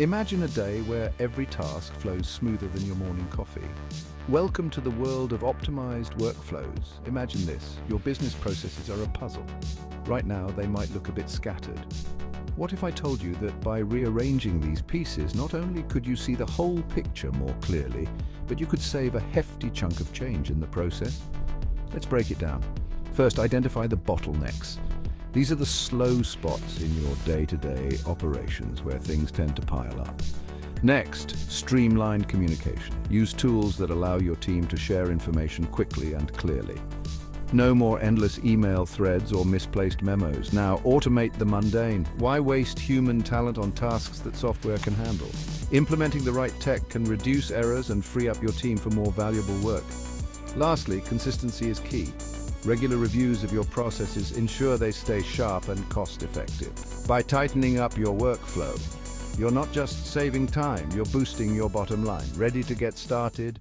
Imagine a day where every task flows smoother than your morning coffee. Welcome to the world of optimized workflows. Imagine this, your business processes are a puzzle. Right now, they might look a bit scattered. What if I told you that by rearranging these pieces, not only could you see the whole picture more clearly, but you could save a hefty chunk of change in the process? Let's break it down. First, identify the bottlenecks. These are the slow spots in your day-to-day operations where things tend to pile up. Next, streamline communication. Use tools that allow your team to share information quickly and clearly. No more endless email threads or misplaced memos. Now, automate the mundane. Why waste human talent on tasks that software can handle? Implementing the right tech can reduce errors and free up your team for more valuable work. Lastly, consistency is key. Regular reviews of your processes ensure they stay sharp and cost-effective. By tightening up your workflow, you're not just saving time, you're boosting your bottom line. Ready to get started?